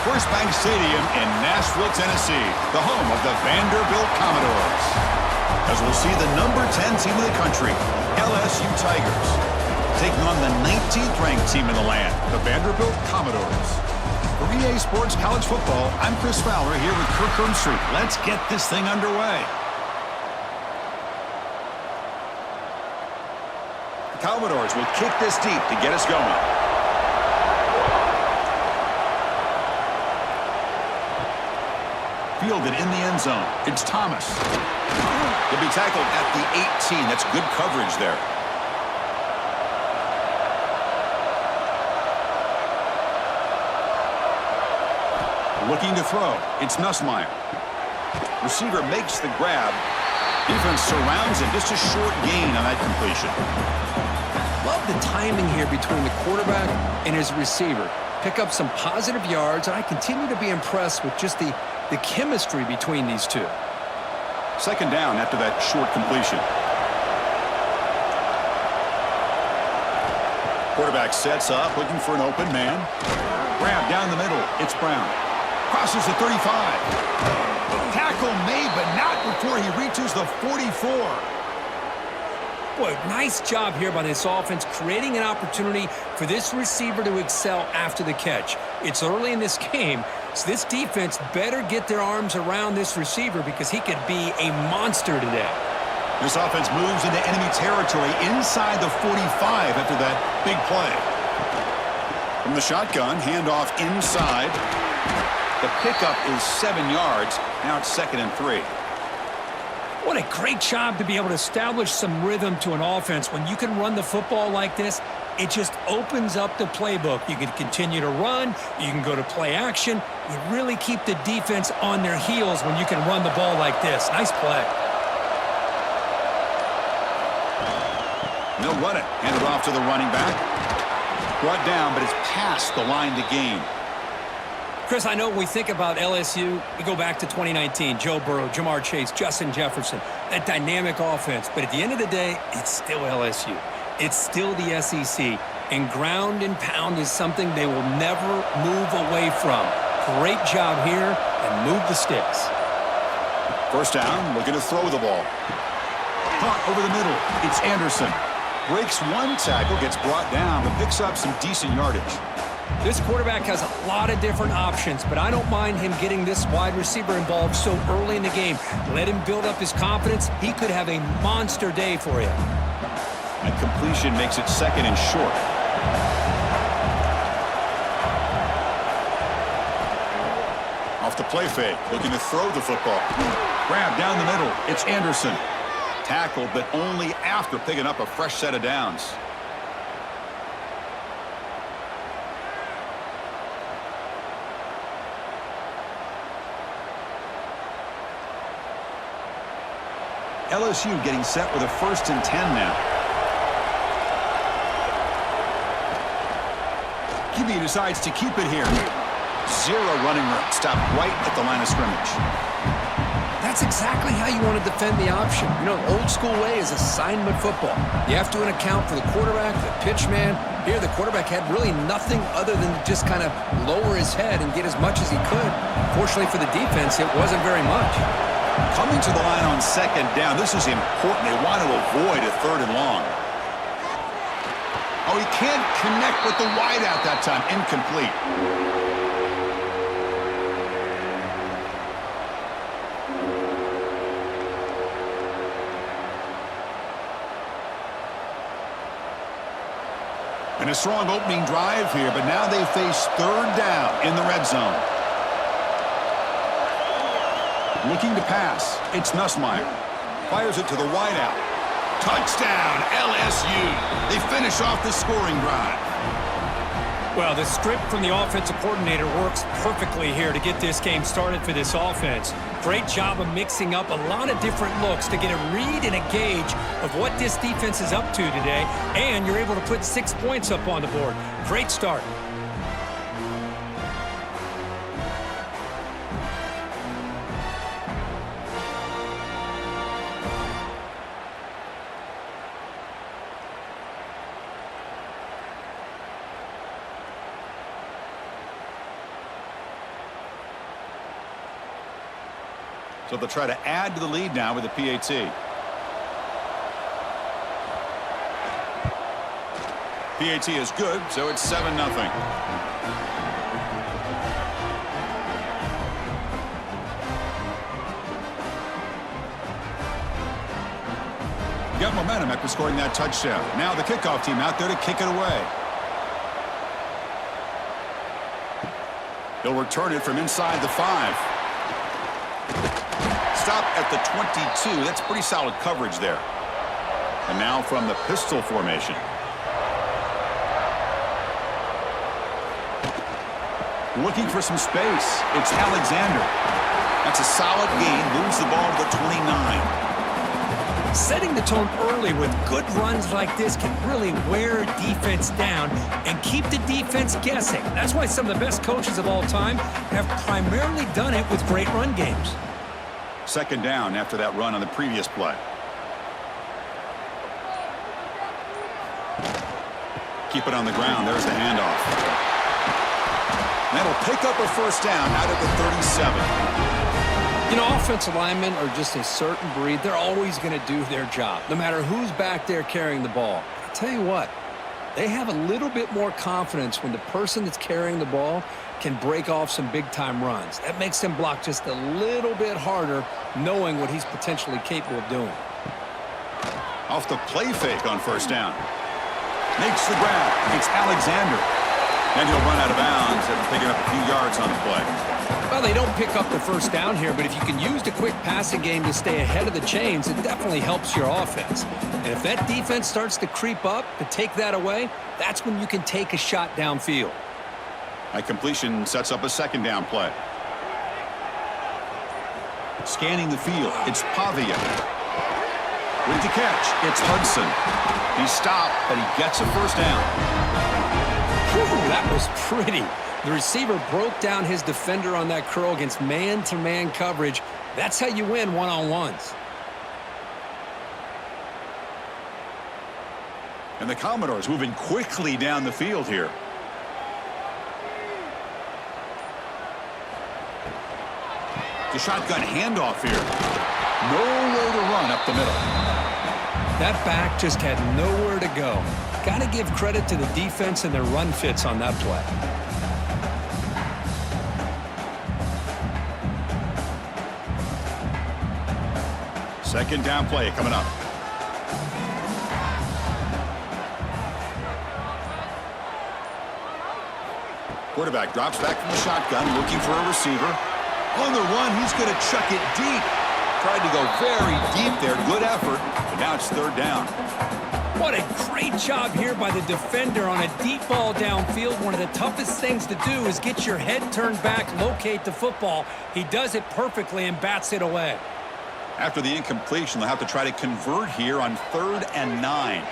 First Bank Stadium in Nashville, Tennessee, the home of the Vanderbilt Commodores. As we'll see the number 10 team in the country, LSU Tigers, taking on the 19th ranked team in the land, the Vanderbilt Commodores. For EA Sports College Football, I'm Chris Fowler here with Kirk Herbstreit. Let's get this thing underway. The Commodores will kick this deep to get us going. Fielded in the end zone. It's Thomas. He'll be tackled at the 18. That's good coverage there. Looking to throw. It's Nussmeier. Receiver makes the grab. Defense surrounds him. Just a short gain on that completion. Love the timing here between the quarterback and his receiver. Pick up some positive yards, and I continue to be impressed with just the chemistry between these two. Second down after that short completion. Quarterback sets up, looking for an open man. Grab down the middle. It's Brown. Crosses the 35. Tackle made, but not before he reaches the 44. Boy, nice job here by this offense, creating an opportunity for this receiver to excel after the catch. It's early in this game, so this defense better get their arms around this receiver because he could be a monster today. This offense moves into enemy territory inside the 45 after that big play. From the shotgun, handoff inside. The pickup is 7 yards. Now it's 2nd and 3. What a great job to be able to establish some rhythm to an offense. When you can run the football like this, it just opens up the playbook. You can continue to run. You can go to play action. You really keep the defense on their heels when you can run the ball like this. Nice play. They'll run it. Hand it off to the running back. Brought down, but it's past the line to gain. Chris, I know when we think about LSU, we go back to 2019, Joe Burrow, Jamar Chase, Justin Jefferson, that dynamic offense. But at the end of the day, it's still LSU. It's still the SEC. And ground and pound is something they will never move away from. Great job here, and move the sticks. First down, looking to throw the ball. Caught over the middle. It's Anderson. Breaks one tackle, gets brought down, but picks up some decent yardage. This quarterback has a lot of different options, but I don't mind him getting this wide receiver involved so early in the game. Let him build up his confidence. He could have a monster day for you. That completion makes it 2nd and short. Off the play fake, looking to throw the football. Grab down the middle. It's Anderson. Tackled, but only after picking up a fresh set of downs. LSU getting set with a 1st and 10 now. QB decides to keep it here. Zero running room. Stop right at the line of scrimmage. That's exactly how you want to defend the option. You know, old school way is assignment football. You have to account for the quarterback, the pitch man. Here, the quarterback had really nothing other than just kind of lower his head and get as much as he could. Fortunately for the defense, it wasn't very much. Coming to the line on 2nd down. This is important. They want to avoid a 3rd and long. Oh, he can't connect with the wideout that time. Incomplete. And a strong opening drive here, but now they face 3rd down in the red zone. Looking to pass. It's Nussmeier. Fires it to the wideout. Touchdown, LSU. They finish off the scoring drive. Well, the script from the offensive coordinator works perfectly here to get this game started for this offense. Great job of mixing up a lot of different looks to get a read and a gauge of what this defense is up to today, and you're able to put 6 points up on the board. Great start. So they'll try to add to the lead now with the PAT. PAT is good, so it's 7-0. Got momentum after scoring that touchdown. Now the kickoff team out there to kick it away. He'll return it from inside the 5. Stop at the 22. That's pretty solid coverage there. And now from the pistol formation. Looking for some space. It's Alexander. That's a solid gain. Moves the ball to the 29. Setting the tone early with good runs like this can really wear defense down and keep the defense guessing. That's why some of the best coaches of all time have primarily done it with great run games. Second down after that run on the previous play. Keep it on the ground. There's the handoff. That'll pick up a first down out of the 37. You know, offensive linemen are just a certain breed. They're always going to do their job, no matter who's back there carrying the ball. I'll tell you what, they have a little bit more confidence when the person that's carrying the ball can break off some big-time runs. That makes them block just a little bit harder, knowing what he's potentially capable of doing. Off the play fake on first down. Makes the grab. It's Alexander. And he'll run out of bounds after picking up a few yards on the play. Well, they don't pick up the first down here, but if you can use the quick passing game to stay ahead of the chains, it definitely helps your offense. And if that defense starts to creep up to take that away, that's when you can take a shot downfield. That completion sets up a second down play. Scanning the field, it's Pavia. With the catch, it's Hudson. He stopped, but he gets a first down. Whew, that was pretty. The receiver broke down his defender on that curl against man-to-man coverage. That's how you win one-on-ones. And the Commodores moving quickly down the field here. The shotgun handoff here. Nowhere to run up the middle. That back just had nowhere to go. Got to give credit to the defense and their run fits on that play. Second down play coming up. Quarterback drops back from the shotgun, looking for a receiver. On the run, he's going to chuck it deep. Tried to go very deep there. Good effort, but now it's third down. What a great job here by the defender on a deep ball downfield. One of the toughest things to do is get your head turned back, locate the football. He does it perfectly and bats it away. After the incompletion, they'll have to try to convert here on 3rd and 9.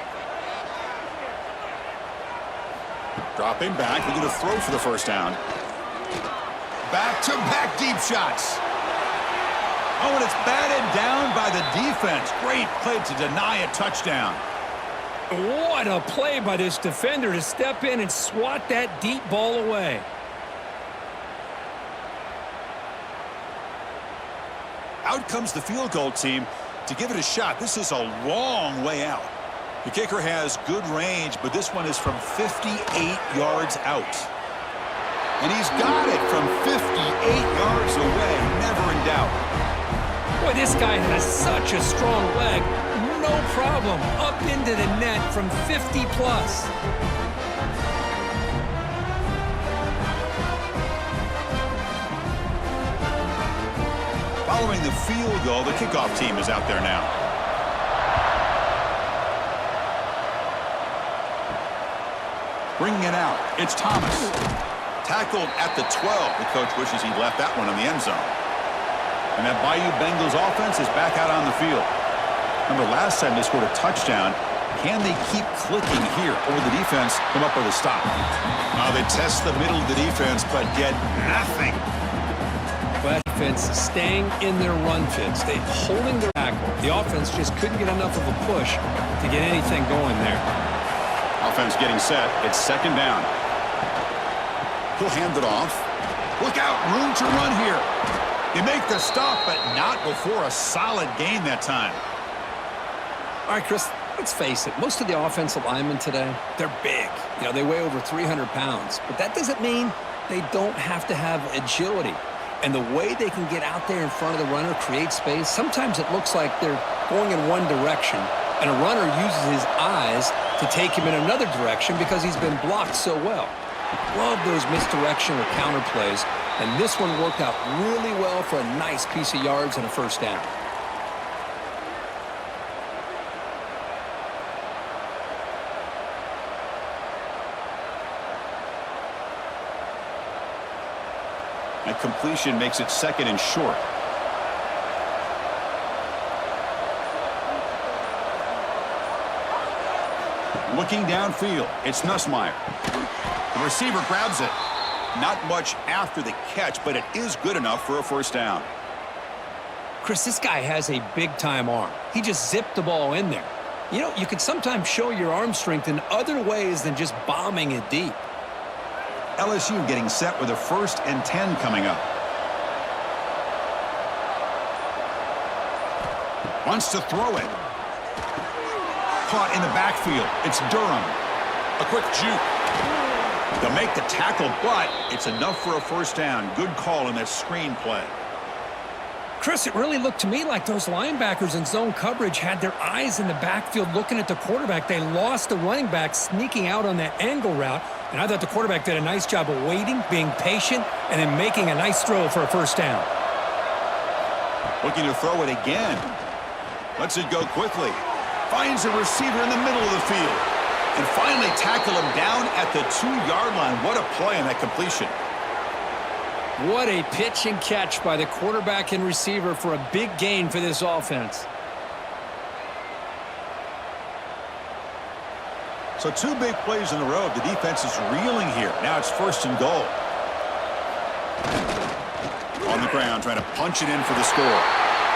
Dropping back, we're going to throw for the first down. Back-to-back deep shots. Oh, and it's batted down by the defense. Great play to deny a touchdown. What a play by this defender to step in and swat that deep ball away. Out comes the field goal team to give it a shot. This is a long way out. The kicker has good range, but this one is from 58 yards out. And he's got it from 58 yards away, never in doubt. Boy, this guy has such a strong leg. No problem. Up into the net from 50 plus. Following the field goal, the kickoff team is out there now. Bringing it out, it's Thomas. Tackled at the 12. The coach wishes he'd left that one in the end zone. And that Bayou Bengals offense is back out on the field. Remember, last time they scored a touchdown. Can they keep clicking here? Or will the defense come up with a stop? They test the middle of the defense, but get nothing. But defense staying in their run fits. They holding their tackle. The offense just couldn't get enough of a push to get anything going there. Offense getting set. It's second down. He'll hand it off. Look out. Room to run here. They make the stop, but not before a solid gain that time. All right, Chris, let's face it. Most of the offensive linemen today, they're big. You know, they weigh over 300 pounds. But that doesn't mean they don't have to have agility. And the way they can get out there in front of the runner, create space, sometimes it looks like they're going in one direction, and a runner uses his eyes to take him in another direction because he's been blocked so well. Love those misdirection or counter plays, and this one worked out really well for a nice piece of yards and a first down. That completion makes it 2nd and short. Looking downfield, it's Nussmeier. The receiver grabs it. Not much after the catch, but it is good enough for a first down. Chris, this guy has a big-time arm. He just zipped the ball in there. You know, you can sometimes show your arm strength in other ways than just bombing it deep. LSU getting set with a 1st and 10 coming up. Wants to throw it. Caught in the backfield. It's Durham. A quick juke. They'll make the tackle, but it's enough for a first down. Good call in that screen play. Chris, it really looked to me like those linebackers in zone coverage had their eyes in the backfield looking at the quarterback. They lost the running back sneaking out on that angle route, and I thought the quarterback did a nice job of waiting, being patient, and then making a nice throw for a first down. Looking to throw it again. Lets it go quickly. Finds a receiver in the middle of the field. And finally tackle him down at the 2-yard line. What a play on that completion. What a pitch and catch by the quarterback and receiver for a big gain for this offense. So 2 big plays in a row. The defense is reeling here. Now it's 1st and goal. On the ground, trying to punch it in for the score.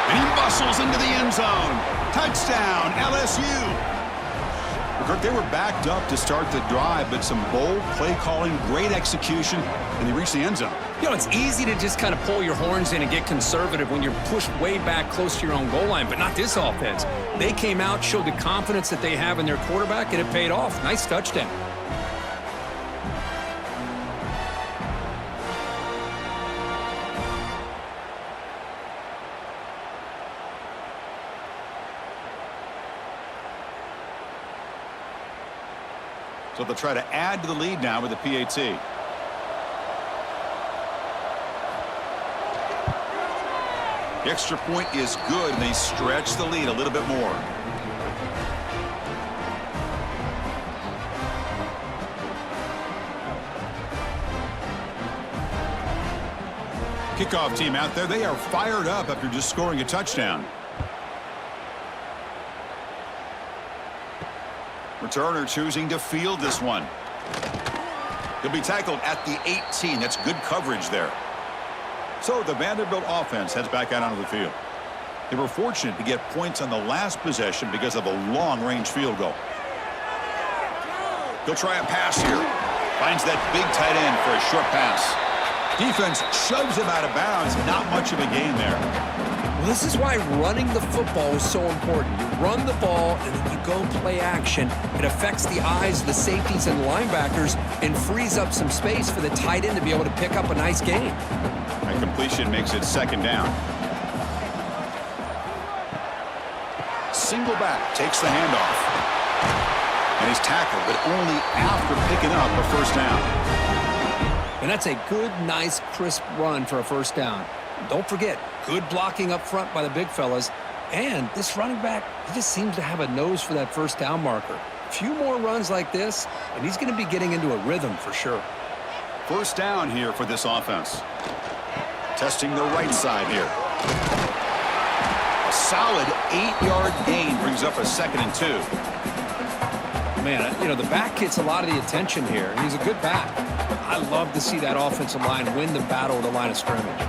And he muscles into the end zone. Touchdown, LSU. Kirk, they were backed up to start the drive, but some bold play calling, great execution, and they reached the end zone. You know, it's easy to just kind of pull your horns in and get conservative when you're pushed way back close to your own goal line, but not this offense. They came out, showed the confidence that they have in their quarterback, and it paid off. Nice touchdown. So they'll try to add to the lead now with the PAT. The extra point is good, and they stretch the lead a little bit more. Kickoff team out there, they are fired up after just scoring a touchdown. Returner choosing to field this one. He'll be tackled at the 18. That's good coverage there. So the Vanderbilt offense heads back out onto the field. They were fortunate to get points on the last possession because of a long-range field goal. He'll try a pass here. Finds that big tight end for a short pass. Defense shoves him out of bounds. Not much of a gain there. Well, this is why running the football is so important. You run the ball, and then you go play action. It affects the eyes of the safeties and linebackers and frees up some space for the tight end to be able to pick up a nice gain. That completion makes it 2nd down. Single back, takes the handoff. And he's tackled, but only after picking up a first down. And that's a good, nice, crisp run for a first down. Don't forget, good blocking up front by the big fellas. And this running back, he just seems to have a nose for that first down marker. A few more runs like this, and he's going to be getting into a rhythm for sure. First down here for this offense. Testing the right side here. A solid 8-yard gain brings up a 2nd and 2. Man, you know, the back gets a lot of the attention here, and he's a good back. I love to see that offensive line win the battle at the line of scrimmage.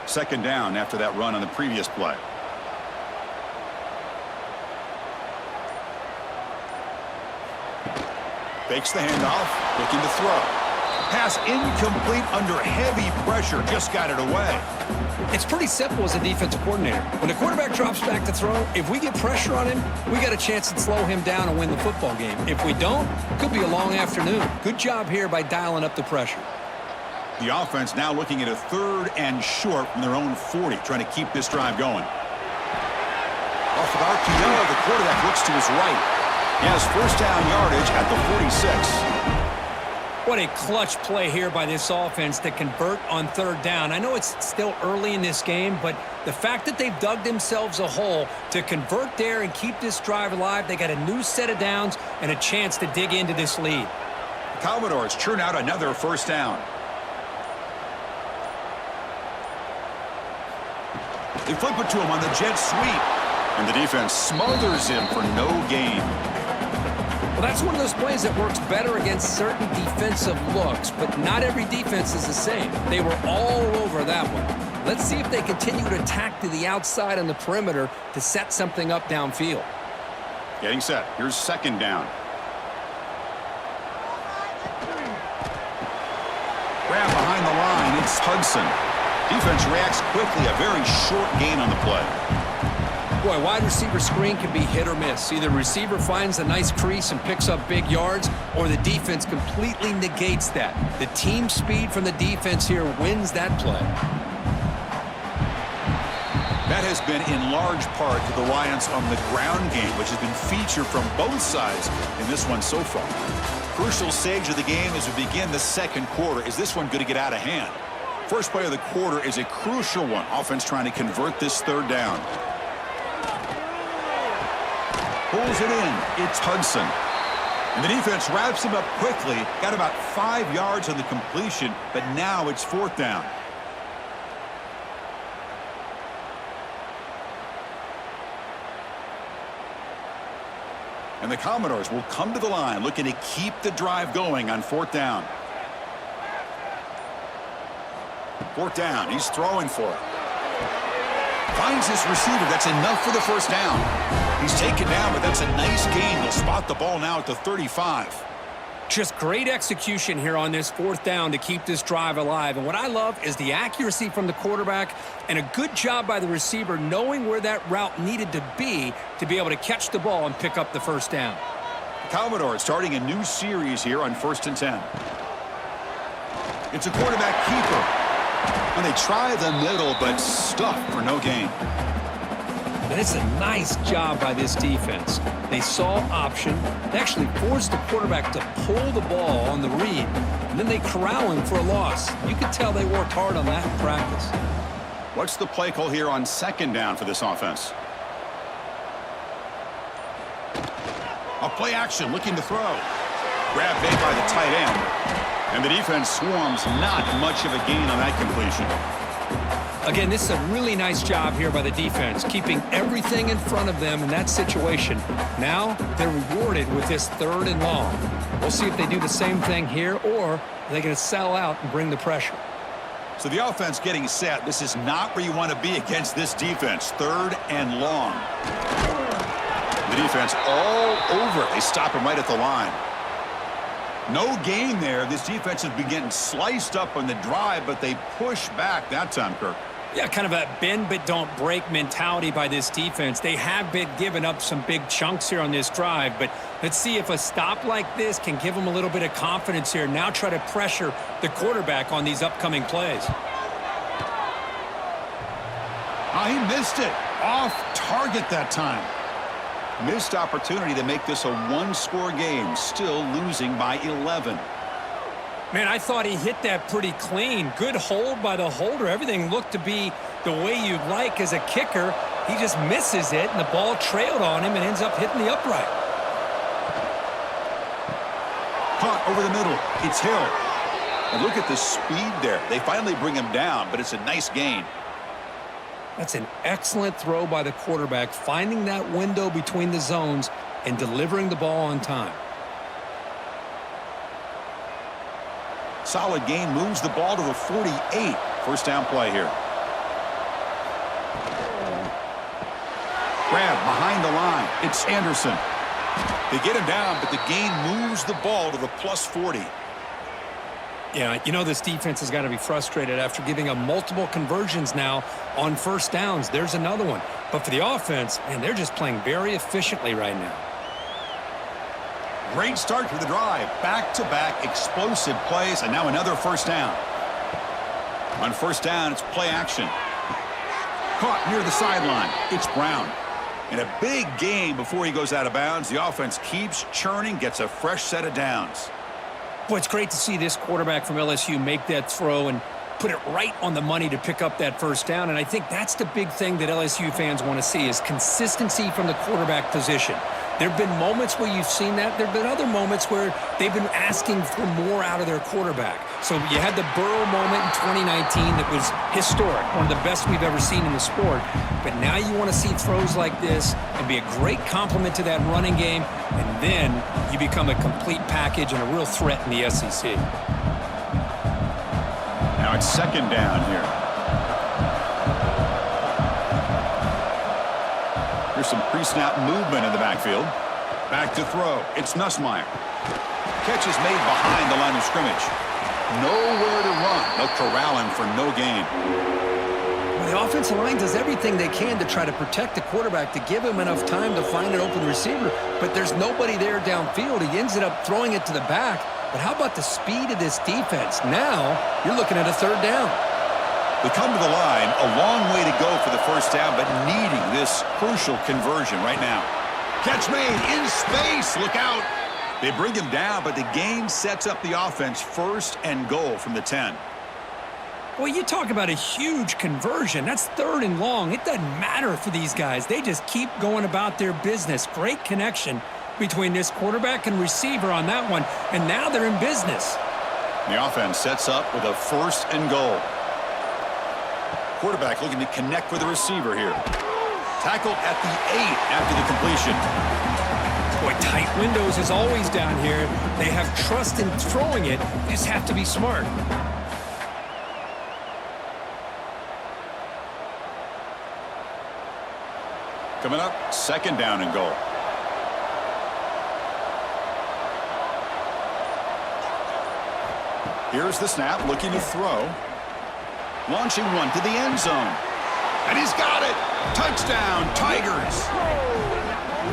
2nd down after that run on the previous play. Fakes the handoff, looking to throw. Pass incomplete under heavy pressure. Just got it away. It's pretty simple as a defensive coordinator. When the quarterback drops back to throw, if we get pressure on him, we got a chance to slow him down and win the football game. If we don't, it could be a long afternoon. Good job here by dialing up the pressure. The offense now looking at a 3rd and short from their own 40, trying to keep this drive going. Off of RPO, the quarterback looks to his right. He has first down yardage at the 46. What a clutch play here by this offense to convert on 3rd down. I know it's still early in this game, but the fact that they've dug themselves a hole to convert there and keep this drive alive, they got a new set of downs and a chance to dig into this lead. The Commodores churn out another first down. They flip it to him on the jet sweep, and the defense smothers him for no gain. Well, that's one of those plays that works better against certain defensive looks, but not every defense is the same. They were all over that one. Let's see if they continue to attack to the outside on the perimeter to set something up downfield. Getting set. Here's 2nd down. Grab behind the line. It's Hudson. Defense reacts quickly. A very short gain on the play. Boy, wide receiver screen can be hit or miss. Either receiver finds a nice crease and picks up big yards, or the defense completely negates that. The team speed from the defense here wins that play. That has been in large part to the reliance on the ground game, which has been featured from both sides in this one so far. Crucial stage of the game as we begin the 2nd quarter. Is this one going to get out of hand? First play of the quarter is a crucial one. Offense trying to convert this 3rd down. Pulls it in. It's Hudson. And the defense wraps him up quickly. Got about 5 yards on the completion, but now it's 4th down. And the Commodores will come to the line looking to keep the drive going on 4th down. 4th down. He's throwing for it. Finds his receiver. That's enough for the first down. He's taken down, but that's a nice gain. They'll spot the ball now at the 35. Just great execution here on this 4th down to keep this drive alive. And what I love is the accuracy from the quarterback and a good job by the receiver knowing where that route needed to be able to catch the ball and pick up the first down. Commodores starting a new series here on 1st and 10. It's a quarterback keeper. And they try the middle, but stuffed for no gain. And it's a nice job by this defense. They saw option. They actually forced the quarterback to pull the ball on the read, and then they corral him for a loss. You could tell they worked hard on that in practice. What's the play call here on 2nd down for this offense? A play action looking to throw. Grab made by the tight end. And the defense swarms, not much of a gain on that completion. Again, this is a really nice job here by the defense, keeping everything in front of them in that situation. Now they're rewarded with this 3rd and long. We'll see if they do the same thing here, or are they going to sell out and bring the pressure. So the offense getting set. This is not where you want to be against this defense. 3rd and long. The defense all over. They stop him right at the line. No gain there. This defense has been getting sliced up on the drive, but they push back that time, Kirk. Yeah, kind of a bend but don't break mentality by this defense. They have been giving up some big chunks here on this drive, but let's see if a stop like this can give them a little bit of confidence here. Now try to pressure the quarterback on these upcoming plays. He missed it. Off target that time. Missed opportunity to make this a 1-score game. Still losing by 11. Man, I thought he hit that pretty clean. Good hold by the holder. Everything looked to be the way you'd like as a kicker. He just misses it, and the ball trailed on him and ends up hitting the upright. Caught over the middle. It's Hill. And look at the speed there. They finally bring him down, but it's a nice gain. That's an excellent throw by the quarterback, finding that window between the zones and delivering the ball on time. Solid gain, moves the ball to the 48. First down play here. Grab behind the line. It's Anderson. They get him down, but the gain moves the ball to the +40. Yeah, you know this defense has got to be frustrated after giving up multiple conversions now on first downs. There's another one. But for the offense, man, they're just playing very efficiently right now. Great start to the drive. Back-to-back explosive plays, and now another first down. On first down, it's play action. Caught near the sideline. It's Brown. In a big game before he goes out of bounds, the offense keeps churning, gets a fresh set of downs. Boy, it's great to see this quarterback from LSU make that throw and put it right on the money to pick up that first down. And I think that's the big thing that LSU fans want to see is consistency from the quarterback position. There have been moments where you've seen that. There have been other moments where they've been asking for more out of their quarterback. So you had the Burrow moment in 2019 that was historic, one of the best we've ever seen in the sport. But now you want to see throws like this and be a great complement to that running game, and then you become a complete package and a real threat in the SEC. Now it's second down here. Here's some pre-snap movement in the backfield. Back to throw. It's Nussmeier. Catch is made behind the line of scrimmage. Nowhere to run. They'll corral him for no gain. Well, the offensive line does everything they can to try to protect the quarterback, to give him enough time to find an open receiver, but there's nobody there downfield. He ends up throwing it to the back. But how about the speed of this defense? Now you're looking at a third down. They come to the line, a long way to go for the first down, but needing this crucial conversion right now. Catch made in space. Look out. They bring him down, but the game sets up the offense first and goal from the 10. Well, you talk about a huge conversion. That's third and long. It doesn't matter for these guys. They just keep going about their business. Great connection between this quarterback and receiver on that one, and now they're in business. The offense sets up with a first and goal. Quarterback looking to connect with the receiver here. Tackled at the 8 after the completion. Boy, tight windows is always down here. They have trust in throwing it. They just have to be smart. Coming up, second down and goal. Here's the snap, looking to throw. Launching one to the end zone. And he's got it. Touchdown, Tigers.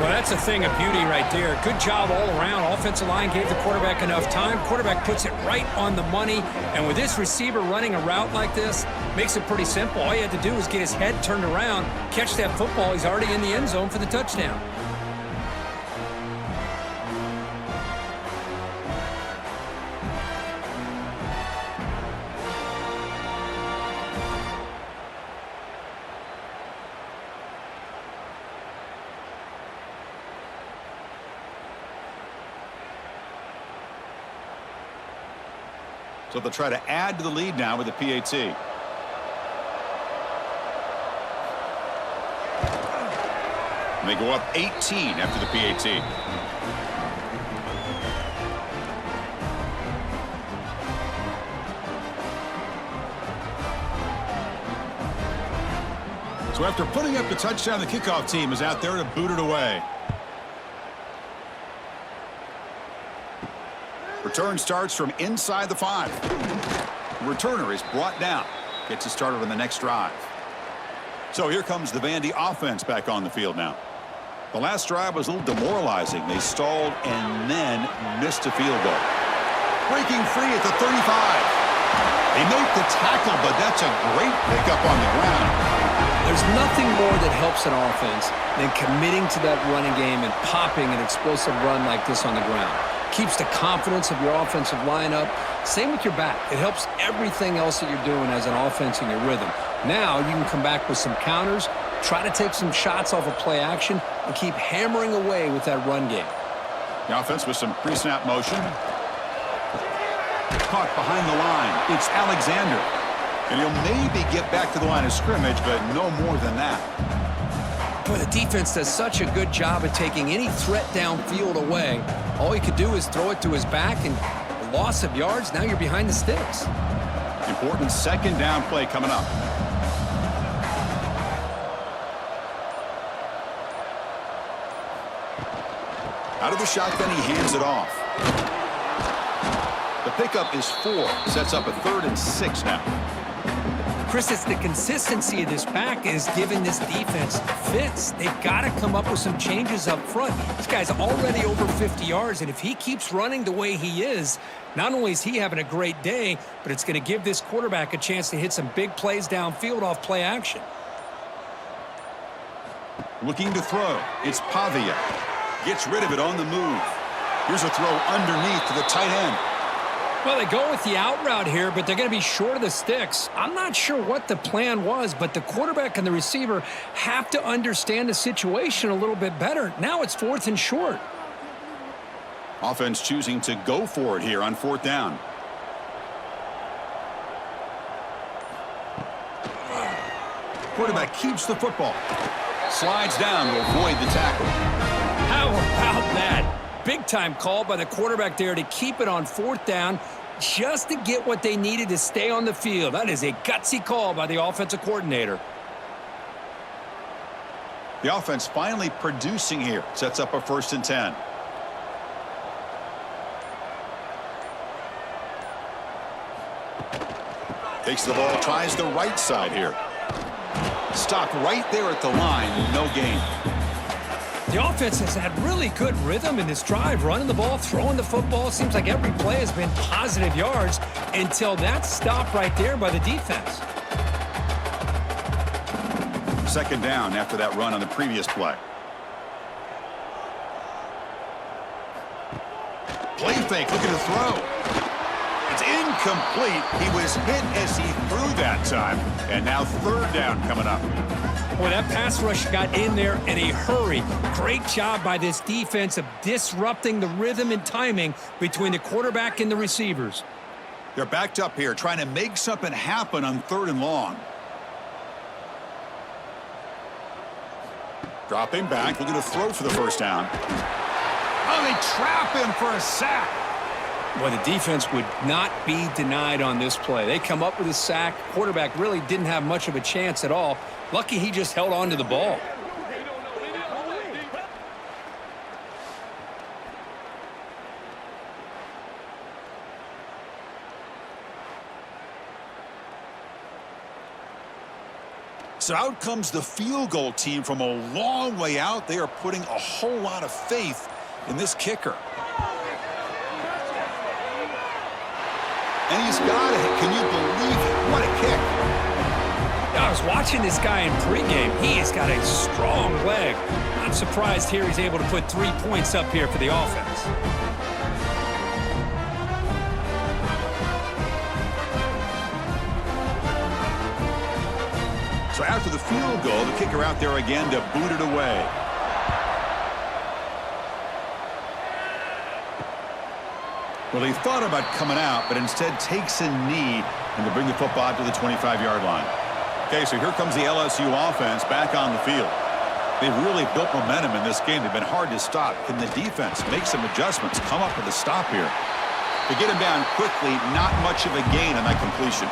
Well, that's a thing of beauty right there. Good job all around. Offensive line gave the quarterback enough time. Quarterback puts it right on the money. And with this receiver running a route like this, makes it pretty simple. All you had to do was get his head turned around, catch that football. He's already in the end zone for the touchdown. So they'll try to add to the lead now with the PAT. And they go up 18 after the PAT. So after putting up the touchdown, the kickoff team is out there to boot it away. Return starts from inside the 5. The returner is brought down. Gets it started on the next drive. So here comes the Vandy offense back on the field now. The last drive was a little demoralizing. They stalled and then missed a field goal. Breaking free at the 35. They make the tackle, but that's a great pickup on the ground. There's nothing more that helps an offense than committing to that running game and popping an explosive run like this on the ground. Keeps the confidence of your offensive lineup. Same with your back. It helps everything else that you're doing as an offense in your rhythm. Now you can come back with some counters, try to take some shots off of play action, and keep hammering away with that run game. The offense with some pre-snap motion. Caught behind the line. It's Alexander. And he'll maybe get back to the line of scrimmage, but no more than that. Boy, the defense does such a good job at taking any threat downfield away. All he could do is throw it to his back, and a loss of yards, now you're behind the sticks. Important second down play coming up. Out of the shotgun, he hands it off. The pickup is 4. Sets up a 3rd and 6 now. Chris, it's the consistency of this pack is giving this defense fits. They've got to come up with some changes up front. This guy's already over 50 yards, and if he keeps running the way he is, not only is he having a great day, but it's going to give this quarterback a chance to hit some big plays downfield off play action. Looking to throw. It's Pavia. Gets rid of it on the move. Here's a throw underneath to the tight end. Well, they go with the out route here, but they're going to be short of the sticks. I'm not sure what the plan was, but the quarterback and the receiver have to understand the situation a little bit better. Now it's 4th and short. Offense choosing to go for it here on 4th down. Quarterback keeps the football. Slides down to avoid the tackle. How about that? Big-time call by the quarterback there to keep it on 4th down just to get what they needed to stay on the field. That is a gutsy call by the offensive coordinator. The offense finally producing here. Sets up a 1st and 10. Takes the ball, tries the right side here. Stopped right there at the line, no gain. The offense has had really good rhythm in this drive, running the ball, throwing the football. Seems like every play has been positive yards until that stop right there by the defense. 2nd down after that run on the previous play. Play fake, looking to throw. It's incomplete. He was hit as he threw that time. And now 3rd down coming up. Boy, that pass rush got in there in a hurry. Great job by this defense of disrupting the rhythm and timing between the quarterback and the receivers. They're backed up here, trying to make something happen on 3rd and long. Dropping back, looking to throw for the 1st down. Oh, they trap him for a sack. Well, the defense would not be denied on this play. They come up with a sack. Quarterback really didn't have much of a chance at all. Lucky he just held on to the ball. So out comes the field goal team from a long way out. They are putting a whole lot of faith in this kicker. And he's got it. Can you believe it? What a kick. I was watching this guy in pregame. He has got a strong leg. I'm surprised here he's able to put 3 points up here for the offense. So after the field goal, the kicker out there again to boot it away. Well, he thought about coming out, but instead takes a knee and to bring the football out to the 25-yard line. Okay, so here comes the LSU offense back on the field. They've really built momentum in this game. They've been hard to stop. Can the defense make some adjustments, come up with a stop here? To get him down quickly, not much of a gain on that completion.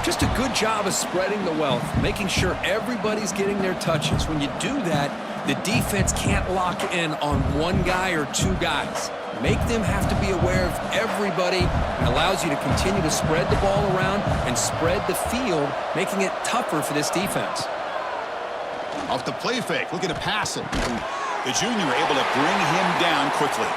Just a good job of spreading the wealth, making sure everybody's getting their touches. When you do that, the defense can't lock in on one guy or 2 guys. Make them have to be aware of everybody. It allows you to continue to spread the ball around and spread the field, making it tougher for this defense. Off the play fake, looking to pass it. The junior able to bring him down quickly.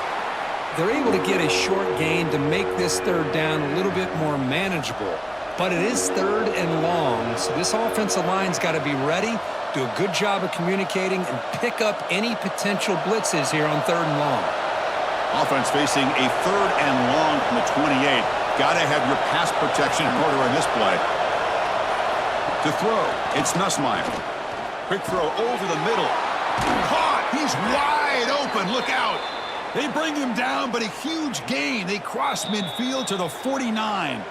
They're able to get a short gain to make this 3rd down a little bit more manageable. But it is 3rd and long, so this offensive line's got to be ready, do a good job of communicating, and pick up any potential blitzes here on 3rd and long. Offense facing a 3rd and long from the 28. Got to have your pass protection in order on this play. To throw, it's Nussmeier. Quick throw over the middle. Caught! He's wide open. Look out! They bring him down, but a huge gain. They cross midfield to the 49.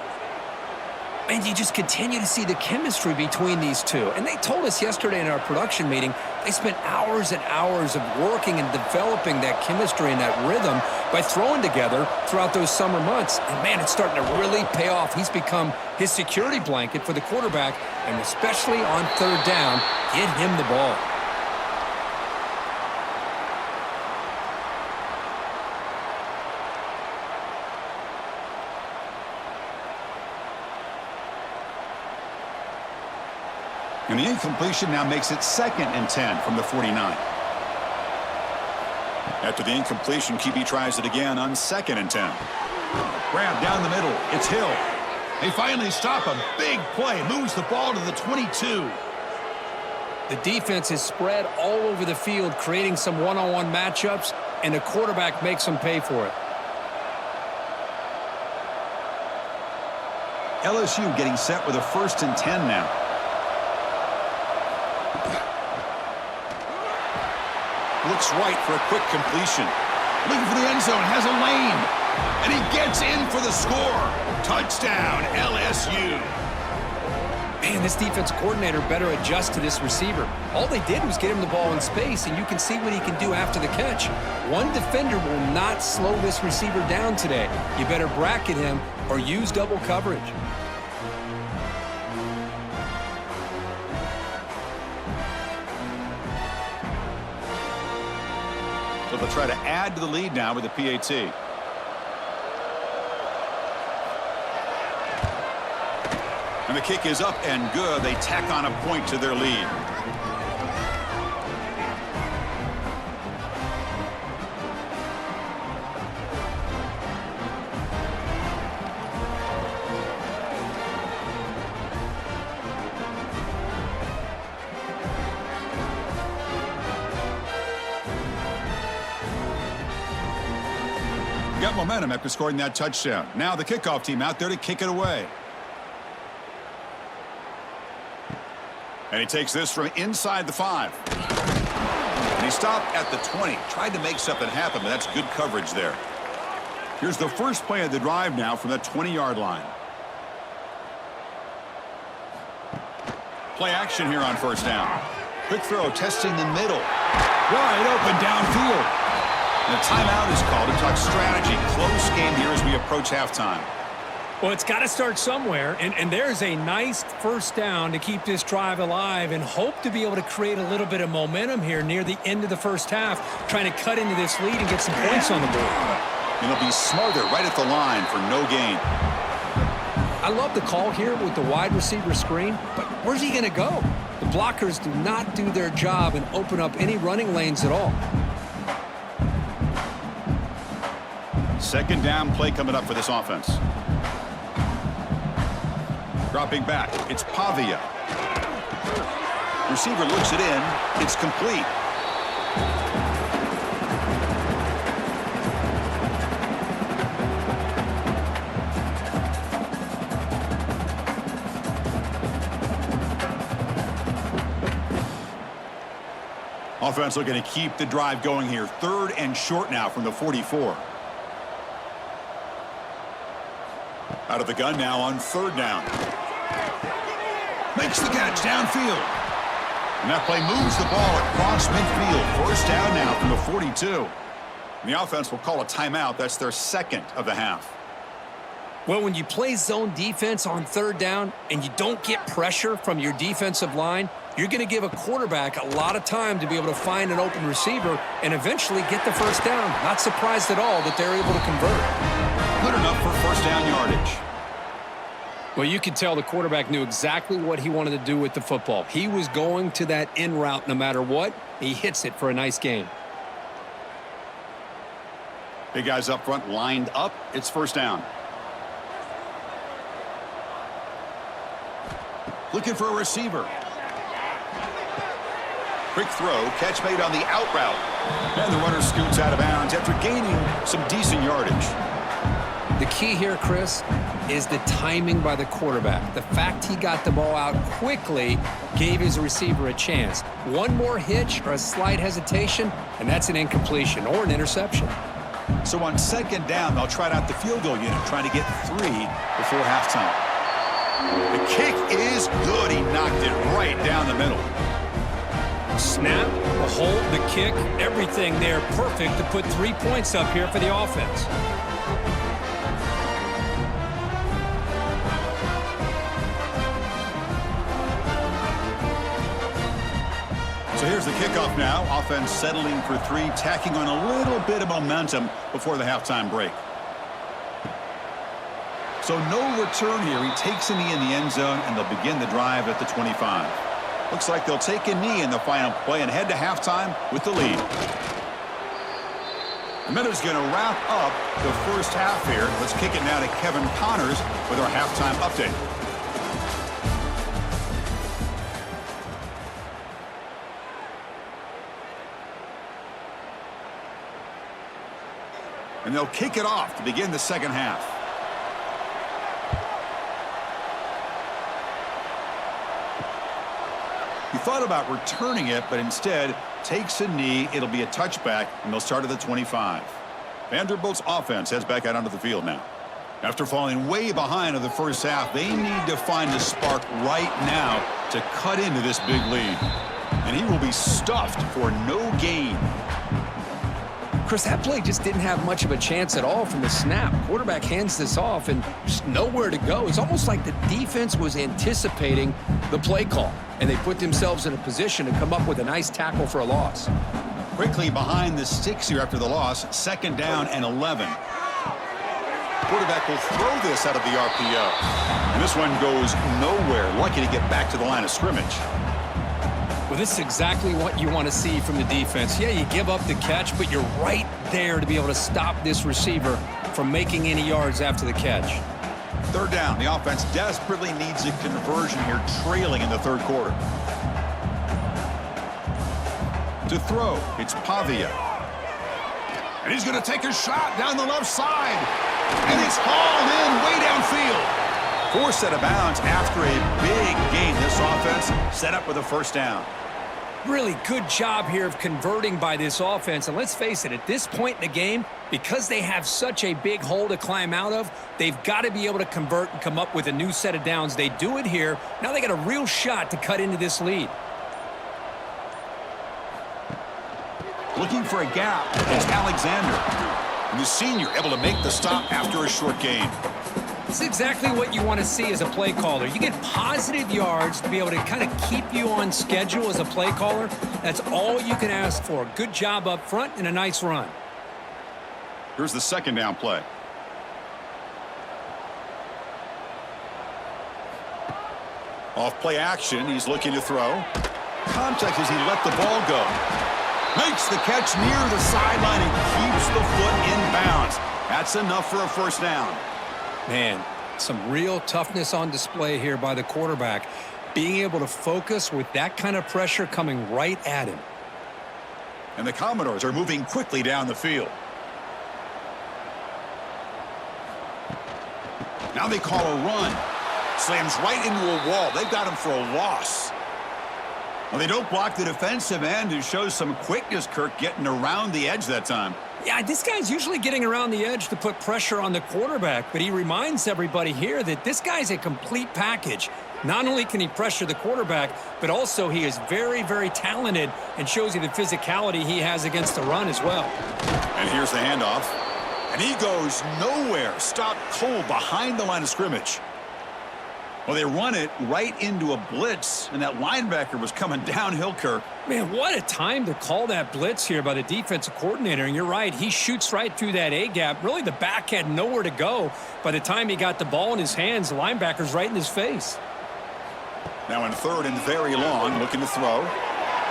And you just continue to see the chemistry between these two. And they told us yesterday in our production meeting, they spent hours and hours of working and developing that chemistry and that rhythm by throwing together throughout those summer months. And, man, it's starting to really pay off. He's become his security blanket for the quarterback, and especially on 3rd down, get him the ball. And the incompletion now makes it 2nd and 10 from the 49. After the incompletion, QB tries it again on 2nd and 10. Grab down the middle. It's Hill. They finally stop him. Big play. Moves the ball to the 22. The defense is spread all over the field, creating some one-on-one matchups, and the quarterback makes them pay for it. LSU getting set with a 1st and 10 now. Looks right for a quick completion. Looking for the end zone, has a lane. And he gets in for the score. Touchdown, LSU. Man, this defense coordinator better adjust to this receiver. All they did was get him the ball in space, and you can see what he can do after the catch. One defender will not slow this receiver down today. You better bracket him or use double coverage. So they'll try to add to the lead now with the PAT. And the kick is up and good. They tack on a point to their lead. Got momentum after scoring that touchdown. Now the kickoff team out there to kick it away. And he takes this from inside the 5. And he stopped at the 20. Tried to make something happen, but that's good coverage there. Here's the first play of the drive now from the 20-yard line. Play action here on 1st down. Quick throw, testing the middle. Wide open downfield. And a timeout is called to talk strategy. Close game here as we approach halftime. Well, it's got to start somewhere, and there's a nice 1st down to keep this drive alive and hope to be able to create a little bit of momentum here near the end of the 1st half, trying to cut into this lead and get some points on the board. And he'll be smarter right at the line for no gain. I love the call here with the wide receiver screen, but where's he going to go? The blockers do not do their job and open up any running lanes at all. 2nd down play coming up for this offense. Dropping back, it's Pavia. Receiver looks it in. It's complete. Offense looking to keep the drive going here. 3rd and short now from the 44. Out of the gun now on 3rd down. Makes the catch downfield. And that play moves the ball across midfield. 1st down now from the 42. And the offense will call a timeout. That's their 2nd of the half. Well, when you play zone defense on 3rd down and you don't get pressure from your defensive line, you're going to give a quarterback a lot of time to be able to find an open receiver and eventually get the 1st down. Not surprised at all that they're able to convert. Good enough for 1st down yardage. Well, you could tell the quarterback knew exactly what he wanted to do with the football. He was going to that in route no matter what. He hits it for a nice gain. Big guys up front lined up. It's 1st down. Looking for a receiver. Quick throw, catch made on the out route. And the runner scoots out of bounds after gaining some decent yardage. The key here, Chris, is the timing by the quarterback. The fact he got the ball out quickly gave his receiver a chance. One more hitch or a slight hesitation, and that's an incompletion or an interception. So on 2nd down, they'll try out the field goal unit, trying to get 3 before halftime. The kick is good. He knocked it right down the middle. Snap, the hold, the kick, everything there perfect to put 3 points up here for the offense. So here's the kickoff now. Offense settling for 3, tacking on a little bit of momentum before the halftime break. So no return here. He takes in the end zone, and they'll begin the drive at the 25. Looks like they'll take a knee in the final play and head to halftime with the lead. The minute's going to wrap up the first half here. Let's kick it now to Kevin Connors with our halftime update. And they'll kick it off to begin the second half. He thought about returning it, but instead takes a knee. It'll be a touchback, and they'll start at the 25. Vanderbilt's offense heads back out onto the field now. After falling way behind in the first half, they need to find a spark right now to cut into this big lead. And he will be stuffed for no gain. Chris, that play just didn't have much of a chance at all from the snap. Quarterback hands this off and just nowhere to go. It's almost like the defense was anticipating the play call, and they put themselves in a position to come up with a nice tackle for a loss. Quickly behind the sticks here after the loss, 2nd down and 11. Quarterback will throw this out of the RPO. And this one goes nowhere. Lucky to get back to the line of scrimmage. Well, this is exactly what you want to see from the defense. Yeah, you give up the catch, but you're right there to be able to stop this receiver from making any yards after the catch. 3rd down. The offense desperately needs a conversion here, trailing in the 3rd quarter. To throw, it's Pavia. And he's going to take a shot down the left side. And it's hauled in way downfield. Forced out of bounds after a big gain. This offense set up with a 1st down. Really good job here of converting by this offense. And let's face it, at this point in the game, because they have such a big hole to climb out of, they've got to be able to convert and come up with a new set of downs. They do it here. Now they got a real shot to cut into this lead. Looking for a gap. It's Alexander. And the senior able to make the stop after a short gain. This is exactly what you want to see as a play caller. You get positive yards to be able to kind of keep you on schedule as a play caller. That's all you can ask for. Good job up front and a nice run. Here's the 2nd down play. Off play action. He's looking to throw. Contact as he let the ball go. Makes the catch near the sideline and keeps the foot in bounds. That's enough for a 1st down. Man, some real toughness on display here by the quarterback. Being able to focus with that kind of pressure coming right at him. And the Commodores are moving quickly down the field. Now they call a run. Slams right into a wall. They've got him for a loss. Well, they don't block the defensive end, who shows some quickness, Kirk, getting around the edge that time. Yeah, this guy's usually getting around the edge to put pressure on the quarterback, but he reminds everybody here that this guy's a complete package. Not only can he pressure the quarterback, but also he is very, very talented and shows you the physicality he has against the run as well. And here's the handoff. And he goes nowhere. Stopped cold behind the line of scrimmage. Well, they run it right into a blitz, and that linebacker was coming downhill, Kirk. Man, what a time to call that blitz here by the defensive coordinator. And you're right, he shoots right through that A-gap. Really, the back had nowhere to go. By the time he got the ball in his hands, the linebacker's right in his face. Now in 3rd and very long, looking to throw.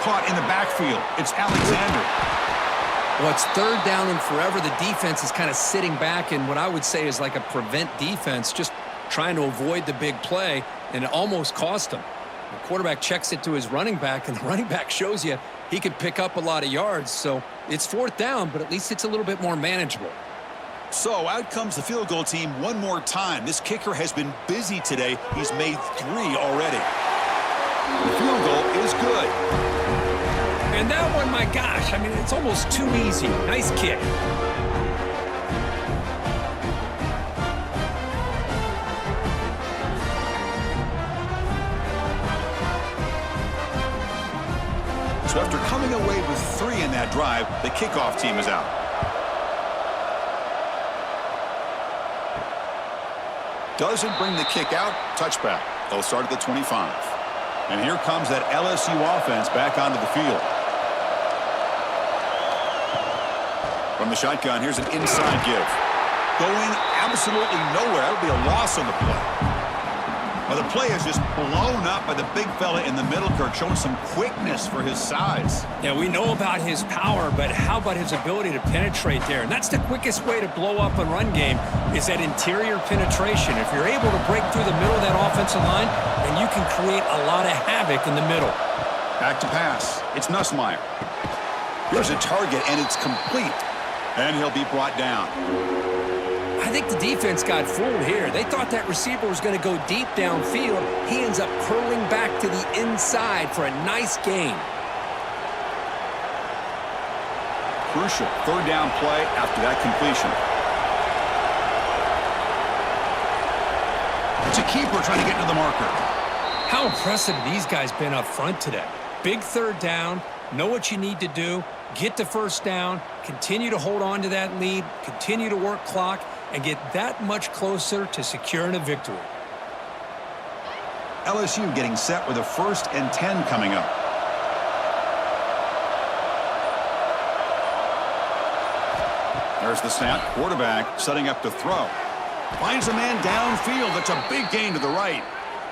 Caught in the backfield. It's Alexander. Well, it's 3rd down and forever. The defense is kind of sitting back in what I would say is like a prevent defense, just trying to avoid the big play, and it almost cost him. The quarterback checks it to his running back, and the running back shows you he could pick up a lot of yards. So it's 4th down, but at least it's a little bit more manageable. So out comes the field goal team one more time. This kicker has been busy today. He's made 3 already. The field goal is good. And that one, my gosh, I mean, it's almost too easy. Nice kick. So after coming away with 3 in that drive, the kickoff team is out. Doesn't bring the kick out. Touchback. They'll start at the 25. And here comes that LSU offense back onto the field. From the shotgun, here's an inside give. Going absolutely nowhere. That'll be a loss on the play. Well, the play is just blown up by the big fella in the middle, Kirk, showing some quickness for his size. Yeah, we know about his power, but how about his ability to penetrate there? And that's the quickest way to blow up a run game is that interior penetration. If you're able to break through the middle of that offensive line, then you can create a lot of havoc in the middle. Back to pass. It's Nussmeier. Here's a target, and it's complete. And he'll be brought down. I think the defense got fooled here. They thought that receiver was going to go deep downfield. He ends up curling back to the inside for a nice gain. Crucial third down play after that completion. It's a keeper trying to get to the marker. How impressive have these guys been up front today? Big third down, know what you need to do, get the first down, continue to hold on to that lead, continue to work clock, and get that much closer to securing a victory. LSU getting set with a 1st and 10 coming up. There's the snap. Quarterback setting up to throw. Finds a man downfield. That's a big gain to the right.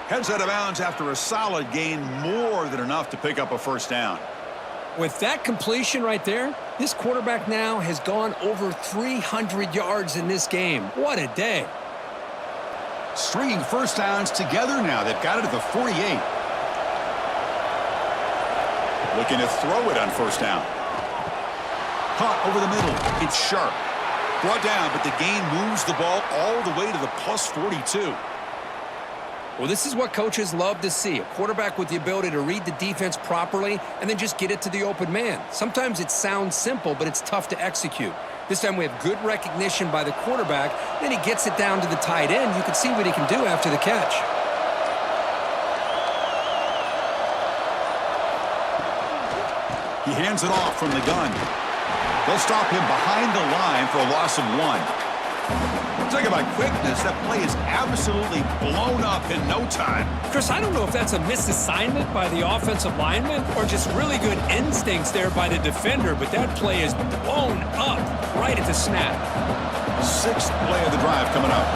Heads out of bounds after a solid gain, more than enough to pick up a first down. With that completion right there, this quarterback now has gone over 300 yards in this game. What a day. Stringing first downs together now. They've got it at the 48. Looking to throw it on first down. Caught over the middle. It's sharp. Brought down, but the gain moves the ball all the way to the plus 42. Well, this is what coaches love to see. A quarterback with the ability to read the defense properly and then just get it to the open man. Sometimes it sounds simple, but it's tough to execute. This time we have good recognition by the quarterback. Then he gets it down to the tight end. You can see what he can do after the catch. He hands it off from the gun. They'll stop him behind the line for a loss of 1. Talk about quickness. That play is absolutely blown up in no time. Chris, I don't know if that's a misassignment by the offensive lineman or just really good instincts there by the defender, but that play is blown up right at the snap. 6th play of the drive coming up.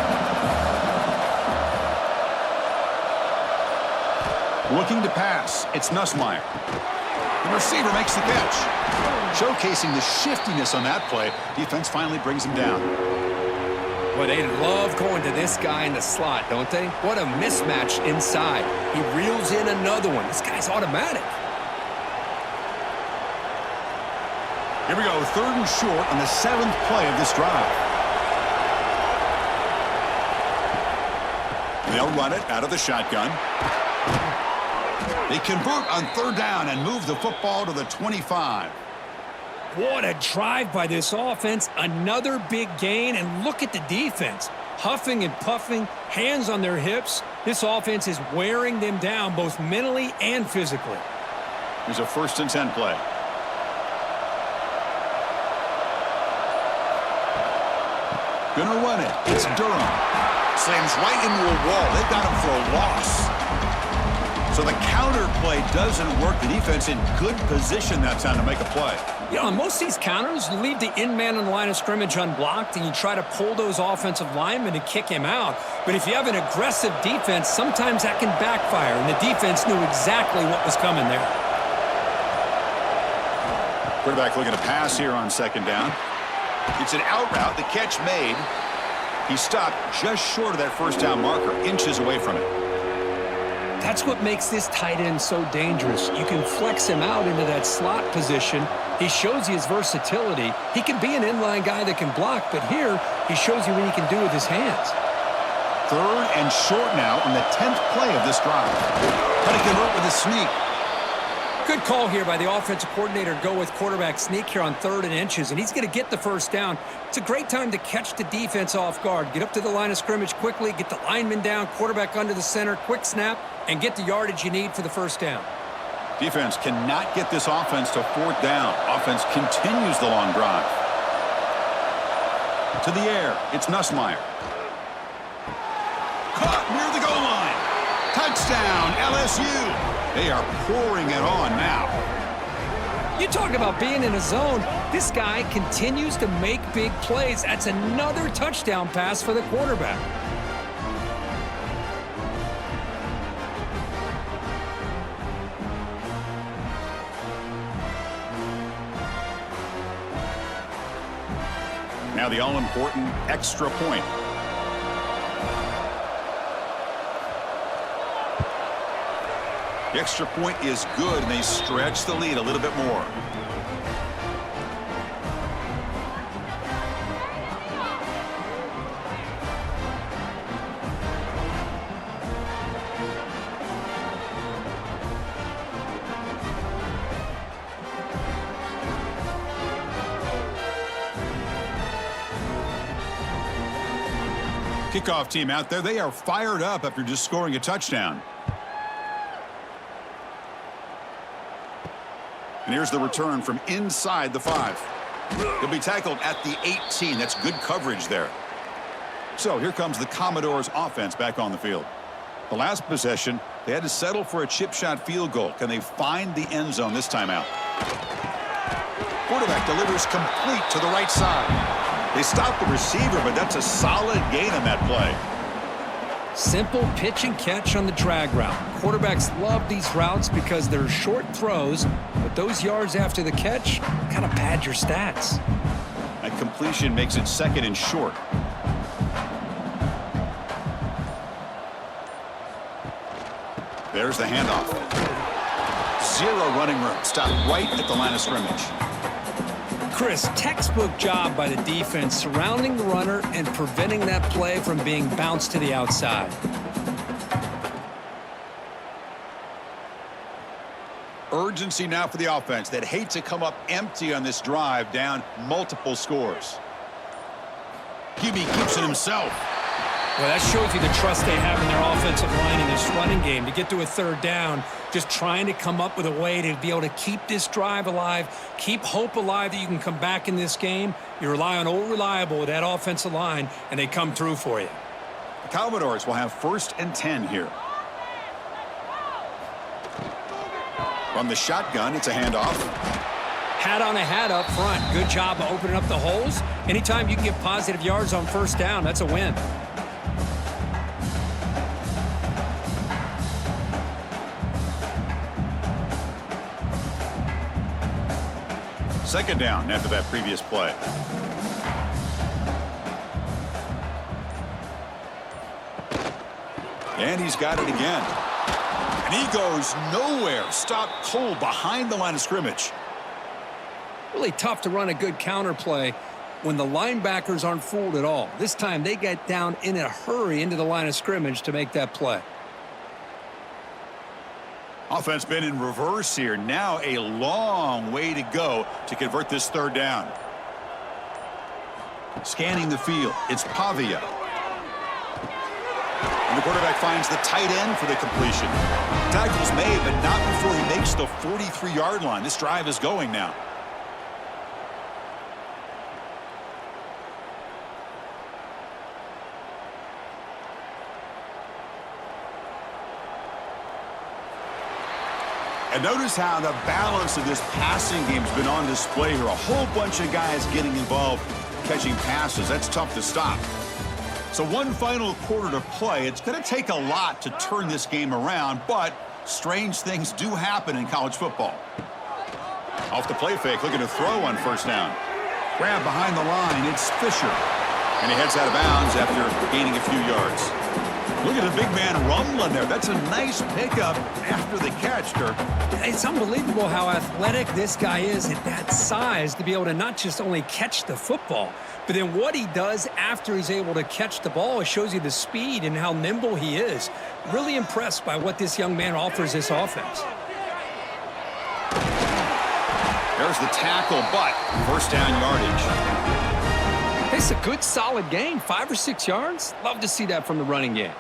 Looking to pass. It's Nussmeier. The receiver makes the catch. Showcasing the shiftiness on that play. Defense finally brings him down. Well, they love going to this guy in the slot, don't they? What a mismatch inside. He reels in another one. This guy's automatic. Here we go, 3rd and short on the 7th play of this drive. They'll run it out of the shotgun. They convert on 3rd down and move the football to the 25. What a drive by this offense. Another big gain, and look at the defense. Huffing and puffing, hands on their hips. This offense is wearing them down both mentally and physically. Here's a 1st and 10 play. Gonna run it. It's Durham. Slams right into a wall. They've got him for a loss. So the counter play doesn't work. The defense in good position that time to make a play. You know, on most of these counters, you leave the in-man on the line of scrimmage unblocked, and you try to pull those offensive linemen and kick him out. But if you have an aggressive defense, sometimes that can backfire, and the defense knew exactly what was coming there. Quarterback looking to pass here on 2nd down. It's an out route. The catch made. He stopped just short of that first down marker, inches away from it. That's what makes this tight end so dangerous. You can flex him out into that slot position. He shows you his versatility. He can be an inline guy that can block, but here he shows you what he can do with his hands. 3rd and short now on the 10th play of this drive. Trying to convert with a sneak. Good call here by the offensive coordinator to go with quarterback sneak here on 3rd and inches, and he's going to get the first down. It's a great time to catch the defense off guard. Get up to the line of scrimmage quickly, get the lineman down, quarterback under the center, quick snap, and get the yardage you need for the first down. Defense cannot get this offense to 4th down. Offense continues the long drive. To the air, it's Nussmeier. Caught near the goal line. Touchdown, LSU. They are pouring it on now. You talk about being in a zone. This guy continues to make big plays. That's another touchdown pass for the quarterback. Now the all-important extra point. The extra point is good, and they stretch the lead a little bit more. Kickoff team out there. They are fired up after just scoring a touchdown. And here's the return from inside the 5. He'll be tackled at the 18. That's good coverage there. So here comes the Commodores offense back on the field. The last possession, they had to settle for a chip shot field goal. Can they find the end zone this time out? Quarterback delivers complete to the right side. They stop the receiver, but that's a solid gain on that play. Simple pitch and catch on the drag route. Quarterbacks love these routes because they're short throws, but those yards after the catch kind of pad your stats. That completion makes it 2nd and short. There's the handoff. 0 running room. Stop right at the line of scrimmage. Chris, textbook job by the defense surrounding the runner and preventing that play from being bounced to the outside. Urgency now for the offense. They'd hate to come up empty on this drive, down multiple scores. QB keeps it himself. Well, that shows you the trust they have in their offensive line in this running game. To get to a 3rd down, just trying to come up with a way to be able to keep this drive alive, keep hope alive that you can come back in this game. You rely on old reliable with that offensive line, and they come through for you. The Commodores will have 1st and 10 here. From the shotgun, it's a handoff. Hat on a hat up front. Good job of opening up the holes. Anytime you can get positive yards on 1st down, that's a win. Second down after that previous play. And he's got it again. And he goes nowhere. Stopped cold behind the line of scrimmage. Really tough to run a good counter play when the linebackers aren't fooled at all. This time they get down in a hurry into the line of scrimmage to make that play. Offense been in reverse here. Now a long way to go to convert this 3rd down. Scanning the field, it's Pavia. And the quarterback finds the tight end for the completion. Tackle's made, but not before he makes the 43-yard line. This drive is going now. And notice how the balance of this passing game has been on display here. A whole bunch of guys getting involved catching passes. That's tough to stop. So one final quarter to play. It's going to take a lot to turn this game around, but strange things do happen in college football. Off the play fake, looking to throw on 1st down. Grab behind the line, it's Fisher. And he heads out of bounds after gaining a few yards. Look at the big man rumbling there. That's a nice pickup after the catch, Dirk. It's unbelievable how athletic this guy is at that size to be able to not just only catch the football, but then what he does after he's able to catch the ball. It shows you the speed and how nimble he is. Really impressed by what this young man offers this offense. There's the tackle, but 1st down yardage. It's a good, solid gain. 5 or 6 yards. Love to see that from the running game.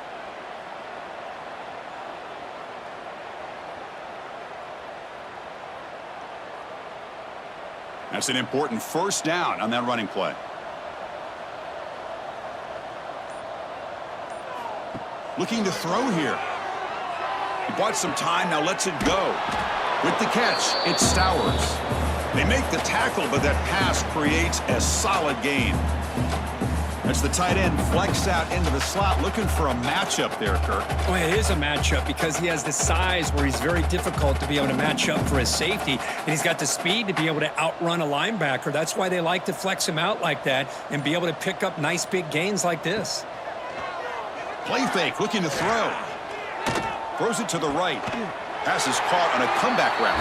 That's an important 1st down on that running play. Looking to throw here. He bought some time, now lets it go. With the catch, it's Stowers. They make the tackle, but that pass creates a solid gain. As the tight end flex out into the slot, looking for a matchup there, Kirk. Well, it is a matchup because he has the size where he's very difficult to be able to match up for his safety, and he's got the speed to be able to outrun a linebacker. That's why they like to flex him out like that and be able to pick up nice big gains like this. Play fake, looking to throw. Throws it to the right. Pass is caught on a comeback route.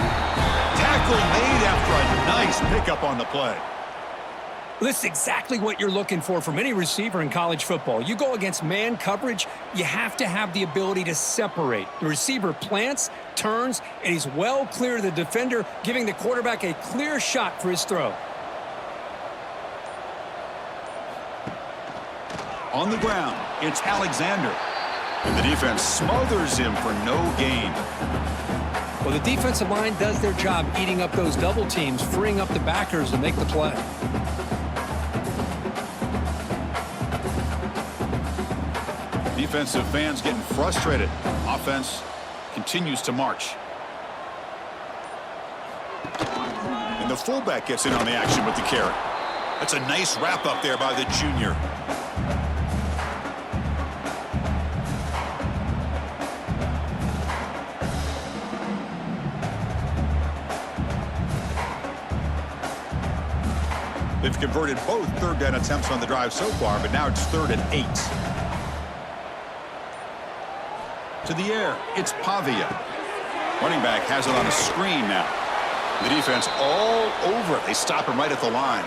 Tackle made after a nice pickup on the play. This is exactly what you're looking for from any receiver in college football. You go against man coverage, you have to have the ability to separate. The receiver plants, turns, and he's well clear of the defender, giving the quarterback a clear shot for his throw. On the ground, it's Alexander. And the defense smothers him for no gain. Well, the defensive line does their job eating up those double teams, freeing up the backers to make the play. Defensive fans getting frustrated. Offense continues to march. And the fullback gets in on the action with the carry. That's a nice wrap up there by the junior. They've converted both third down attempts on the drive so far, but now it's 3rd and 8. To the air, it's Pavia. Running back has it on a screen now. The defense all over it. They stop him right at the line.